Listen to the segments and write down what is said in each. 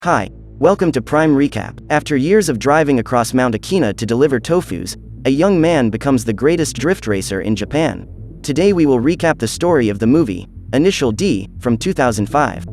Hi, welcome to Prime Recap. After years of driving across Mount Akina to deliver tofus, a young man becomes the greatest drift racer in Japan. Today we will recap the story of the movie, Initial D, from 2005.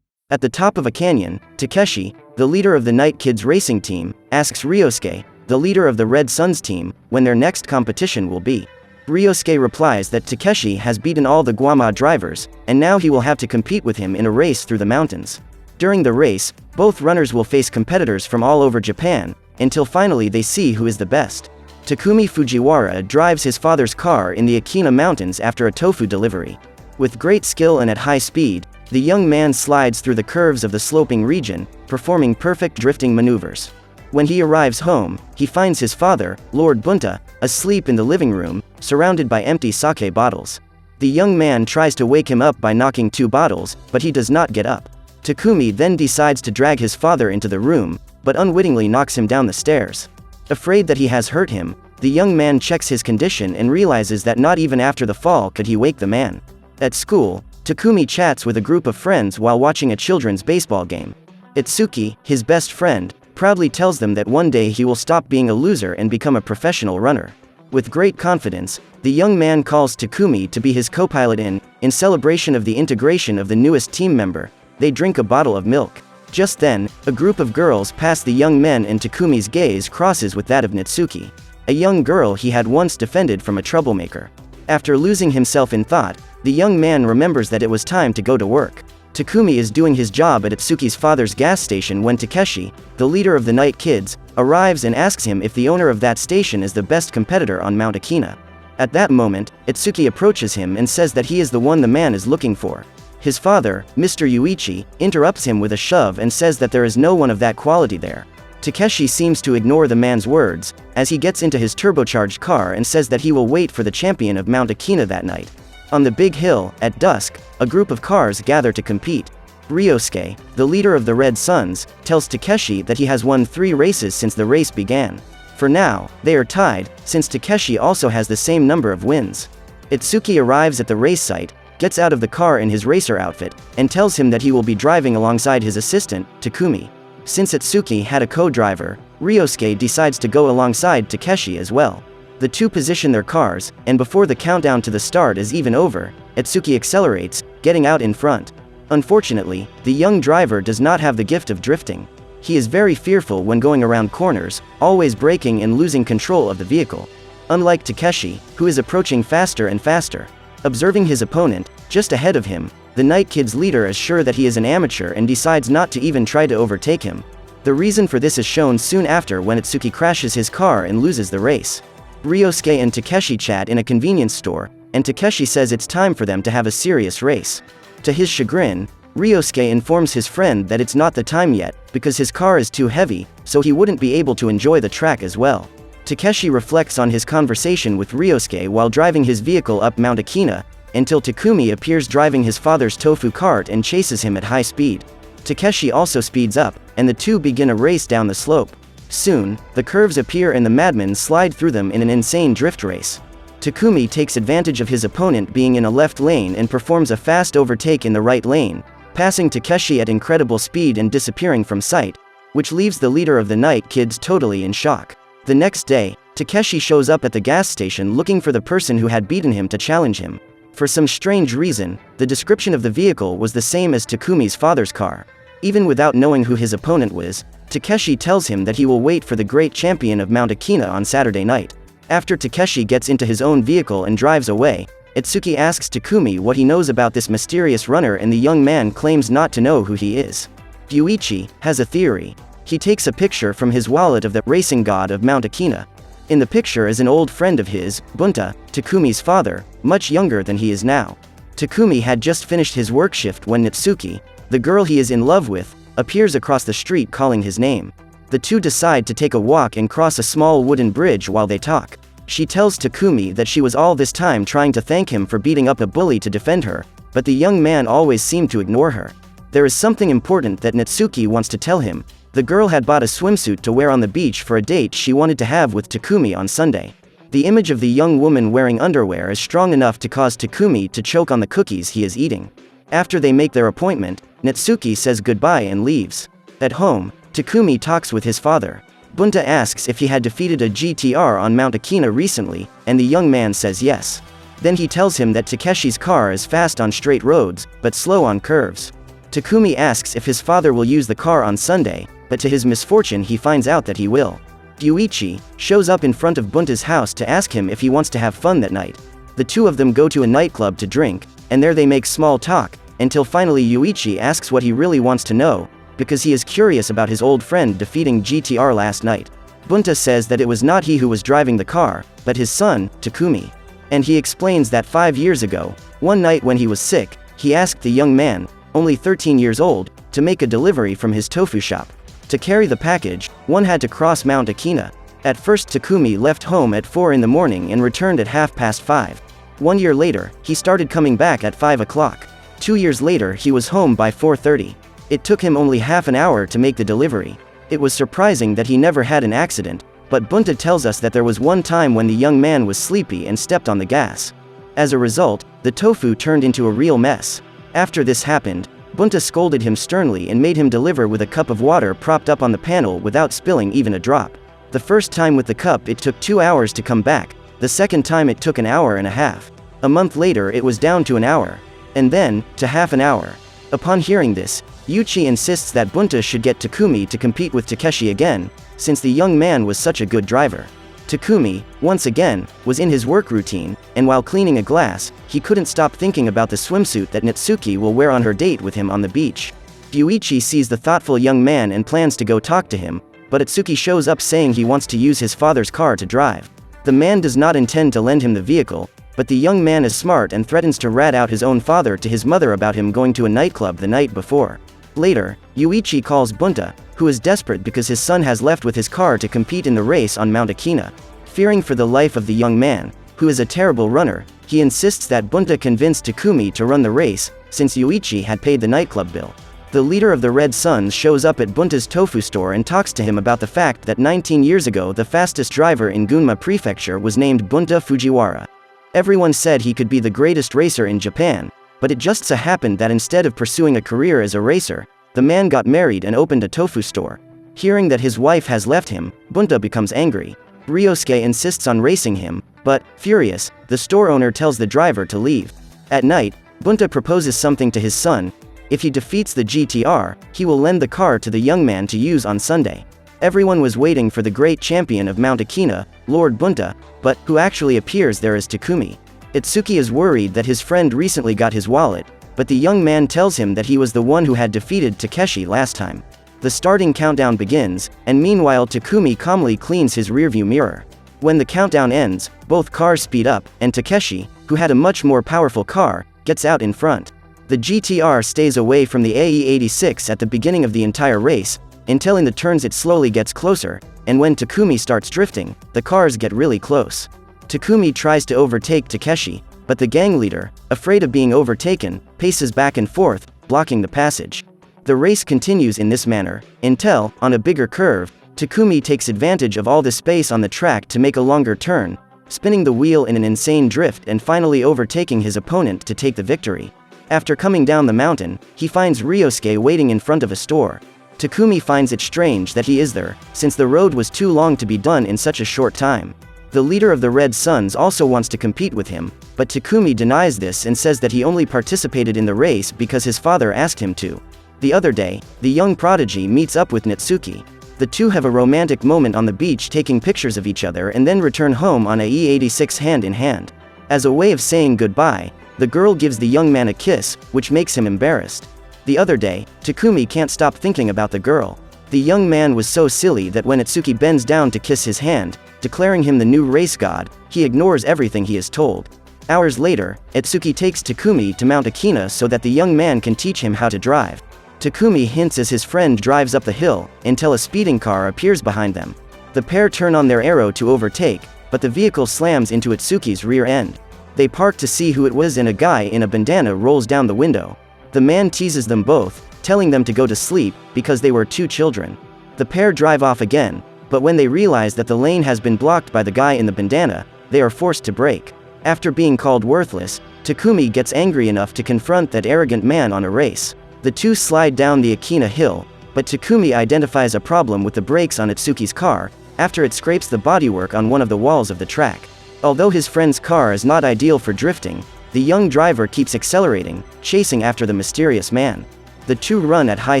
At the top of a canyon, Takeshi, the leader of the Night Kids racing team, asks Ryosuke, the leader of the Red Suns team, when their next competition will be. Ryosuke replies that Takeshi has beaten all the Guama drivers, and now he will have to compete with him in a race through the mountains. During the race, both runners will face competitors from all over Japan, until finally they see who is the best. Takumi Fujiwara drives his father's car in the Akina Mountains after a tofu delivery. With great skill and at high speed, the young man slides through the curves of the sloping region, performing perfect drifting maneuvers. When he arrives home, he finds his father, Lord Bunta, asleep in the living room, surrounded by empty sake bottles. The young man tries to wake him up by knocking 2 bottles, but he does not get up. Takumi then decides to drag his father into the room, but unwittingly knocks him down the stairs. Afraid that he has hurt him, the young man checks his condition and realizes that not even after the fall could he wake the man. At school, Takumi chats with a group of friends while watching a children's baseball game. Itsuki, his best friend, proudly tells them that one day he will stop being a loser and become a professional runner. With great confidence, the young man calls Takumi to be his co-pilot in celebration of the integration of the newest team member. They drink a bottle of milk. Just then, a group of girls pass the young men and Takumi's gaze crosses with that of Natsuki, a young girl he had once defended from a troublemaker. After losing himself in thought, the young man remembers that it was time to go to work. Takumi is doing his job at Itsuki's father's gas station when Takeshi, the leader of the Night Kids, arrives and asks him if the owner of that station is the best competitor on Mount Akina. At that moment, Itsuki approaches him and says that he is the one the man is looking for. His father, Mr. Yuichi, interrupts him with a shove and says that there is no one of that quality there. Takeshi seems to ignore the man's words, as he gets into his turbocharged car and says that he will wait for the champion of Mount Akina that night. On the big hill, at dusk, a group of cars gather to compete. Ryosuke, the leader of the Red Suns, tells Takeshi that he has won 3 races since the race began. For now, they are tied, since Takeshi also has the same number of wins. Itsuki arrives at the race site, gets out of the car in his racer outfit, and tells him that he will be driving alongside his assistant, Takumi. Since Itsuki had a co-driver, Ryosuke decides to go alongside Takeshi as well. The two position their cars, and before the countdown to the start is even over, Itsuki accelerates, getting out in front. Unfortunately, the young driver does not have the gift of drifting. He is very fearful when going around corners, always braking and losing control of the vehicle. Unlike Takeshi, who is approaching faster and faster. Observing his opponent, just ahead of him, the Night Kids leader is sure that he is an amateur and decides not to even try to overtake him. The reason for this is shown soon after when Itsuki crashes his car and loses the race. Ryosuke and Takeshi chat in a convenience store, and Takeshi says it's time for them to have a serious race. To his chagrin, Ryosuke informs his friend that it's not the time yet, because his car is too heavy, so he wouldn't be able to enjoy the track as well. Takeshi reflects on his conversation with Ryosuke while driving his vehicle up Mount Akina, until Takumi appears driving his father's tofu cart and chases him at high speed. Takeshi also speeds up, and the two begin a race down the slope. Soon, the curves appear and the madmen slide through them in an insane drift race. Takumi takes advantage of his opponent being in a left lane and performs a fast overtake in the right lane, passing Takeshi at incredible speed and disappearing from sight, which leaves the leader of the Night Kids totally in shock. The next day, Takeshi shows up at the gas station looking for the person who had beaten him to challenge him. For some strange reason, the description of the vehicle was the same as Takumi's father's car. Even without knowing who his opponent was, Takeshi tells him that he will wait for the great champion of Mount Akina on Saturday night. After Takeshi gets into his own vehicle and drives away, Itsuki asks Takumi what he knows about this mysterious runner, and the young man claims not to know who he is. Yuichi has a theory. He takes a picture from his wallet of the racing god of Mount Akina. In the picture is an old friend of his, Bunta, Takumi's father, much younger than he is now. Takumi had just finished his work shift when Natsuki, the girl he is in love with, appears across the street calling his name. The two decide to take a walk and cross a small wooden bridge while they talk. She tells Takumi that she was all this time trying to thank him for beating up a bully to defend her, but the young man always seemed to ignore her. There is something important that Natsuki wants to tell him. The girl had bought a swimsuit to wear on the beach for a date she wanted to have with Takumi on Sunday. The image of the young woman wearing underwear is strong enough to cause Takumi to choke on the cookies he is eating. After they make their appointment, Natsuki says goodbye and leaves. At home, Takumi talks with his father. Bunta asks if he had defeated a GTR on Mount Akina recently, and the young man says yes. Then he tells him that Takeshi's car is fast on straight roads, but slow on curves. Takumi asks if his father will use the car on Sunday, but to his misfortune he finds out that he will. Yuichi shows up in front of Bunta's house to ask him if he wants to have fun that night. The two of them go to a nightclub to drink, and there they make small talk, until finally Yuichi asks what he really wants to know, because he is curious about his old friend defeating GTR last night. Bunta says that it was not he who was driving the car, but his son, Takumi. And he explains that 5 years ago, one night when he was sick, he asked the young man, only 13 years old, to make a delivery from his tofu shop. To carry the package, one had to cross Mount Akina. At first Takumi left home at 4 in the morning and returned at 5:30. 1 year later, he started coming back at 5 o'clock. 2 years later he was home by 4:30. It took him only half an hour to make the delivery. It was surprising that he never had an accident, but Bunta tells us that there was one time when the young man was sleepy and stepped on the gas. As a result, the tofu turned into a real mess. After this happened, Bunta scolded him sternly and made him deliver with a cup of water propped up on the panel without spilling even a drop. The first time with the cup it took 2 hours to come back, the second time it took an hour and a half. A month later it was down to an hour. And then, to half an hour. Upon hearing this, Yuichi insists that Bunta should get Takumi to compete with Takeshi again, since the young man was such a good driver. Takumi, once again, was in his work routine, and while cleaning a glass, he couldn't stop thinking about the swimsuit that Natsuki will wear on her date with him on the beach. Yuichi sees the thoughtful young man and plans to go talk to him, but Atsuki shows up saying he wants to use his father's car to drive. The man does not intend to lend him the vehicle, but the young man is smart and threatens to rat out his own father to his mother about him going to a nightclub the night before. Later, Yuichi calls Bunta, who is desperate because his son has left with his car to compete in the race on Mount Akina. Fearing for the life of the young man, who is a terrible runner, he insists that Bunta convince Takumi to run the race, since Yuichi had paid the nightclub bill. The leader of the Red Suns shows up at Bunta's tofu store and talks to him about the fact that 19 years ago the fastest driver in Gunma Prefecture was named Bunta Fujiwara. Everyone said he could be the greatest racer in Japan, but it just so happened that instead of pursuing a career as a racer, the man got married and opened a tofu store. Hearing that his wife has left him, Bunta becomes angry. Ryosuke insists on racing him, but, furious, the store owner tells the driver to leave. At night, Bunta proposes something to his son. If he defeats the GTR, he will lend the car to the young man to use on Sunday. Everyone was waiting for the great champion of Mount Akina, Lord Bunta, but who actually appears there is Takumi. Itsuki is worried that his friend recently got his wallet, but the young man tells him that he was the one who had defeated Takeshi last time. The starting countdown begins, and meanwhile Takumi calmly cleans his rearview mirror. When the countdown ends, both cars speed up, and Takeshi, who had a much more powerful car, gets out in front. The GTR stays away from the AE86 at the beginning of the entire race, until in the turns it slowly gets closer, and when Takumi starts drifting, the cars get really close. Takumi tries to overtake Takeshi, but the gang leader, afraid of being overtaken, paces back and forth, blocking the passage. The race continues in this manner, until, on a bigger curve, Takumi takes advantage of all the space on the track to make a longer turn, spinning the wheel in an insane drift and finally overtaking his opponent to take the victory. After coming down the mountain, he finds Ryosuke waiting in front of a store. Takumi finds it strange that he is there, since the road was too long to be done in such a short time. The leader of the Red Suns also wants to compete with him, but Takumi denies this and says that he only participated in the race because his father asked him to. The other day, the young prodigy meets up with Natsuki. The two have a romantic moment on the beach taking pictures of each other and then return home on a E86 hand in hand. As a way of saying goodbye, the girl gives the young man a kiss, which makes him embarrassed. The other day, Takumi can't stop thinking about the girl. The young man was so silly that when Itsuki bends down to kiss his hand, declaring him the new race god, he ignores everything he is told. Hours later, Itsuki takes Takumi to Mount Akina so that the young man can teach him how to drive. Takumi hints as his friend drives up the hill, until a speeding car appears behind them. The pair turn on their arrow to overtake, but the vehicle slams into Itsuki's rear end. They park to see who it was and a guy in a bandana rolls down the window. The man teases them both, telling them to go to sleep, because they were two children. The pair drive off again, but when they realize that the lane has been blocked by the guy in the bandana, they are forced to brake. After being called worthless, Takumi gets angry enough to confront that arrogant man on a race. The two slide down the Akina hill, but Takumi identifies a problem with the brakes on Itsuki's car, after it scrapes the bodywork on one of the walls of the track. Although his friend's car is not ideal for drifting, the young driver keeps accelerating, chasing after the mysterious man. The two run at high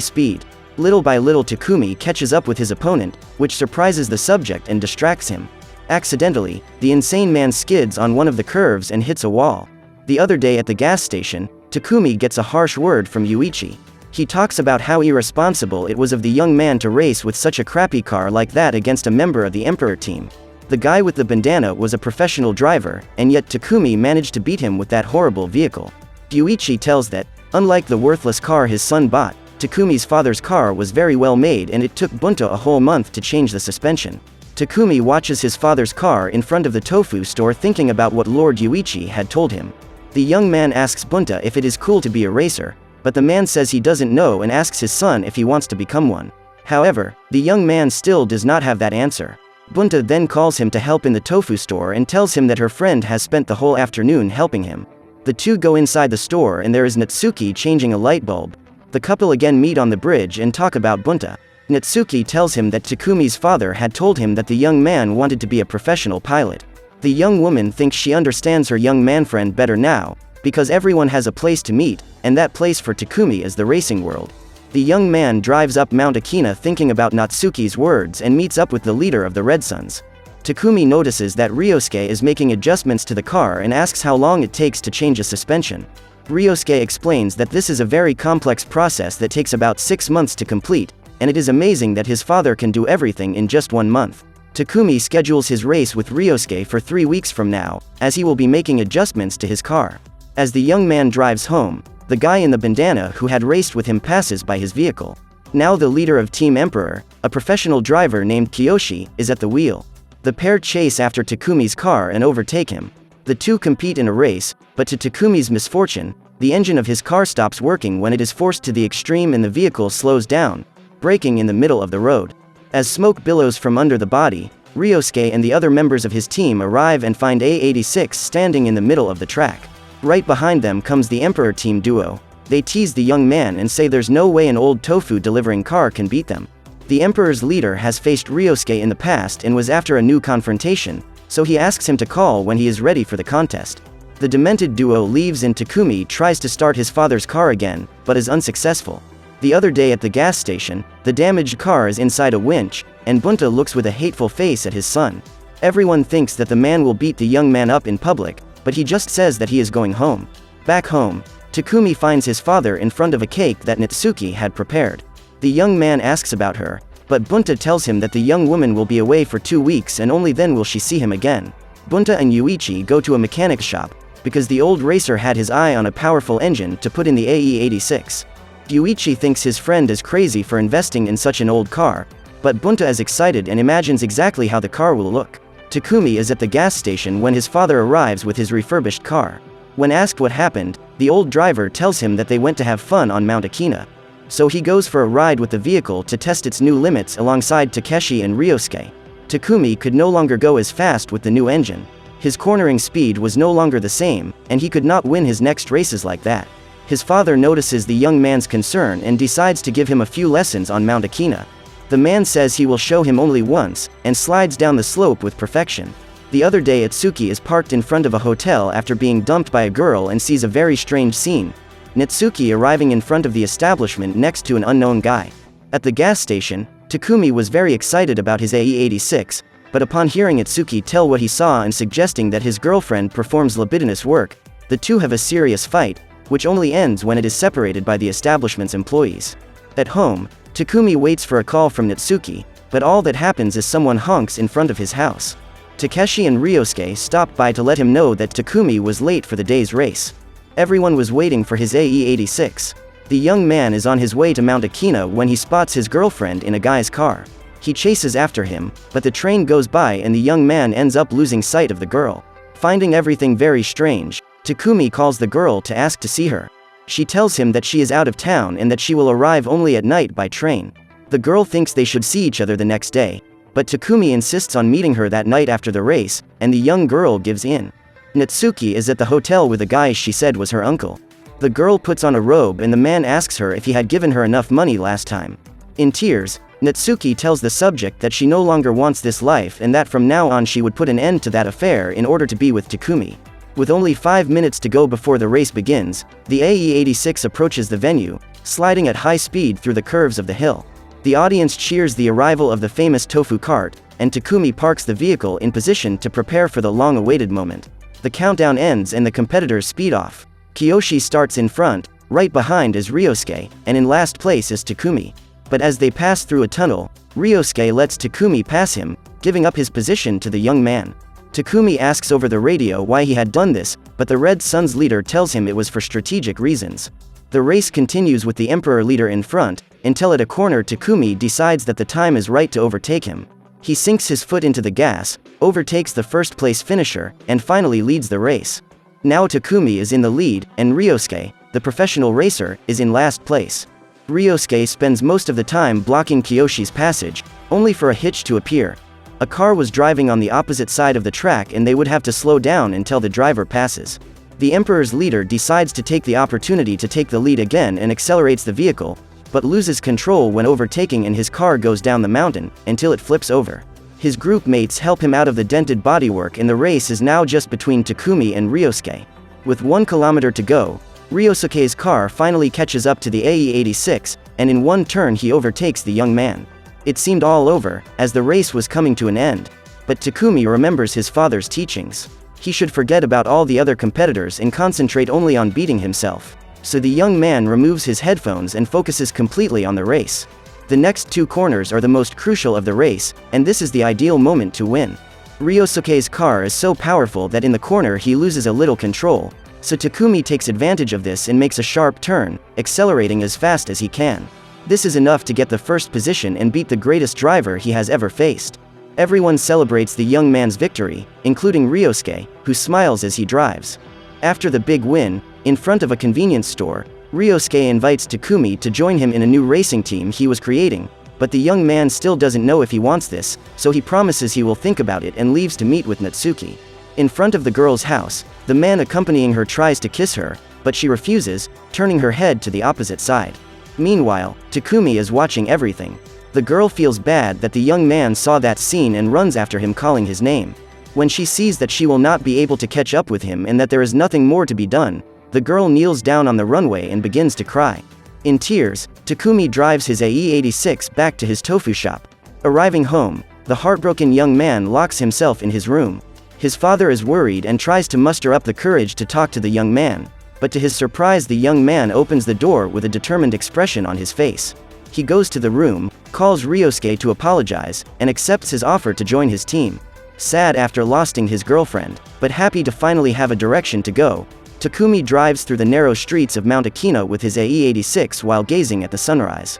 speed. Little by little Takumi catches up with his opponent, which surprises the subject and distracts him. Accidentally, the insane man skids on one of the curves and hits a wall. The other day at the gas station, Takumi gets a harsh word from Yuichi. He talks about how irresponsible it was of the young man to race with such a crappy car like that against a member of the Emperor team. The guy with the bandana was a professional driver, and yet Takumi managed to beat him with that horrible vehicle. Yuichi tells that, unlike the worthless car his son bought, Takumi's father's car was very well made and it took Bunta a whole month to change the suspension. Takumi watches his father's car in front of the tofu store thinking about what Lord Yuichi had told him. The young man asks Bunta if it is cool to be a racer, but the man says he doesn't know and asks his son if he wants to become one. However, the young man still does not have that answer. Bunta then calls him to help in the tofu store and tells him that her friend has spent the whole afternoon helping him. The two go inside the store and there is Natsuki changing a light bulb. The couple again meet on the bridge and talk about Bunta. Natsuki tells him that Takumi's father had told him that the young man wanted to be a professional pilot. The young woman thinks she understands her young man friend better now, because everyone has a place to meet, and that place for Takumi is the racing world. The young man drives up Mount Akina thinking about Natsuki's words and meets up with the leader of the Red Suns. Takumi notices that Ryosuke is making adjustments to the car and asks how long it takes to change a suspension. Ryosuke explains that this is a very complex process that takes about 6 months to complete, and it is amazing that his father can do everything in just 1 month. Takumi schedules his race with Ryosuke for 3 weeks from now, as he will be making adjustments to his car. As the young man drives home, the guy in the bandana who had raced with him passes by his vehicle. Now the leader of Team Emperor, a professional driver named Kiyoshi, is at the wheel. The pair chase after Takumi's car and overtake him. The two compete in a race, but to Takumi's misfortune, the engine of his car stops working when it is forced to the extreme and the vehicle slows down, braking in the middle of the road. As smoke billows from under the body, Ryosuke and the other members of his team arrive and find A86 standing in the middle of the track. Right behind them comes the Emperor team duo. They tease the young man and say there's no way an old tofu delivering car can beat them. The Emperor's leader has faced Ryosuke in the past and was after a new confrontation, so he asks him to call when he is ready for the contest. The demented duo leaves and Takumi tries to start his father's car again, but is unsuccessful. The other day at the gas station, the damaged car is inside a winch, and Bunta looks with a hateful face at his son. Everyone thinks that the man will beat the young man up in public, but he just says that he is going home. Back home, Takumi finds his father in front of a cake that Natsuki had prepared. The young man asks about her, but Bunta tells him that the young woman will be away for 2 weeks and only then will she see him again. Bunta and Yuichi go to a mechanic's shop, because the old racer had his eye on a powerful engine to put in the AE86. Yuichi thinks his friend is crazy for investing in such an old car, but Bunta is excited and imagines exactly how the car will look. Takumi is at the gas station when his father arrives with his refurbished car. When asked what happened, the old driver tells him that they went to have fun on Mount Akina. So he goes for a ride with the vehicle to test its new limits alongside Takeshi and Ryosuke. Takumi could no longer go as fast with the new engine. His cornering speed was no longer the same, and he could not win his next races like that. His father notices the young man's concern and decides to give him a few lessons on Mount Akina. The man says he will show him only once, and slides down the slope with perfection. The other day Itsuki is parked in front of a hotel after being dumped by a girl and sees a very strange scene. Natsuki arriving in front of the establishment next to an unknown guy. At the gas station, Takumi was very excited about his AE86, but upon hearing Itsuki tell what he saw and suggesting that his girlfriend performs libidinous work, the two have a serious fight, which only ends when it is separated by the establishment's employees. At home, Takumi waits for a call from Natsuki, but all that happens is someone honks in front of his house. Takeshi and Ryosuke stop by to let him know that Takumi was late for the day's race. Everyone was waiting for his AE86. The young man is on his way to Mount Akina when he spots his girlfriend in a guy's car. He chases after him, but the train goes by and the young man ends up losing sight of the girl. Finding everything very strange, Takumi calls the girl to ask to see her. She tells him that she is out of town and that she will arrive only at night by train. The girl thinks they should see each other the next day, but Takumi insists on meeting her that night after the race, and the young girl gives in. Natsuki is at the hotel with a guy she said was her uncle. The girl puts on a robe and the man asks her if he had given her enough money last time. In tears, Natsuki tells the subject that she no longer wants this life and that from now on she would put an end to that affair in order to be with Takumi. With only 5 minutes to go before the race begins, the AE-86 approaches the venue, sliding at high speed through the curves of the hill. The audience cheers the arrival of the famous tofu cart, and Takumi parks the vehicle in position to prepare for the long-awaited moment. The countdown ends and the competitors speed off. Kiyoshi starts in front, right behind is Ryosuke, and in last place is Takumi. But as they pass through a tunnel, Ryosuke lets Takumi pass him, giving up his position to the young man. Takumi asks over the radio why he had done this, but the Red Sun's leader tells him it was for strategic reasons. The race continues with the Emperor leader in front, until at a corner Takumi decides that the time is right to overtake him. He sinks his foot into the gas, overtakes the first place finisher, and finally leads the race. Now Takumi is in the lead, and Ryosuke, the professional racer, is in last place. Ryosuke spends most of the time blocking Kiyoshi's passage, only for a hitch to appear. A car was driving on the opposite side of the track and they would have to slow down until the driver passes. The Emperor's leader decides to take the opportunity to take the lead again and accelerates the vehicle, but loses control when overtaking and his car goes down the mountain, until it flips over. His group mates help him out of the dented bodywork and the race is now just between Takumi and Ryosuke. With 1 kilometer to go, Ryosuke's car finally catches up to the AE-86, and in one turn he overtakes the young man. It seemed all over, as the race was coming to an end. But Takumi remembers his father's teachings. He should forget about all the other competitors and concentrate only on beating himself. So the young man removes his headphones and focuses completely on the race. The next 2 corners are the most crucial of the race, and this is the ideal moment to win. Ryosuke's car is so powerful that in the corner he loses a little control, so Takumi takes advantage of this and makes a sharp turn, accelerating as fast as he can. This is enough to get the first position and beat the greatest driver he has ever faced. Everyone celebrates the young man's victory, including Ryosuke, who smiles as he drives. After the big win, in front of a convenience store, Ryosuke invites Takumi to join him in a new racing team he was creating, but the young man still doesn't know if he wants this, so he promises he will think about it and leaves to meet with Natsuki. In front of the girl's house, the man accompanying her tries to kiss her, but she refuses, turning her head to the opposite side. Meanwhile, Takumi is watching everything. The girl feels bad that the young man saw that scene and runs after him calling his name. When she sees that she will not be able to catch up with him and that there is nothing more to be done, the girl kneels down on the runway and begins to cry. In tears, Takumi drives his AE-86 back to his tofu shop. Arriving home, the heartbroken young man locks himself in his room. His father is worried and tries to muster up the courage to talk to the young man, but to his surprise the young man opens the door with a determined expression on his face. He goes to the room, calls Ryosuke to apologize, and accepts his offer to join his team. Sad after losing his girlfriend, but happy to finally have a direction to go, Takumi drives through the narrow streets of Mount Akino with his AE-86 while gazing at the sunrise.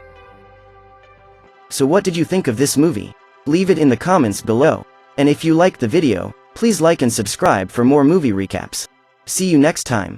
So what did you think of this movie? Leave it in the comments below. And if you liked the video, please like and subscribe for more movie recaps. See you next time.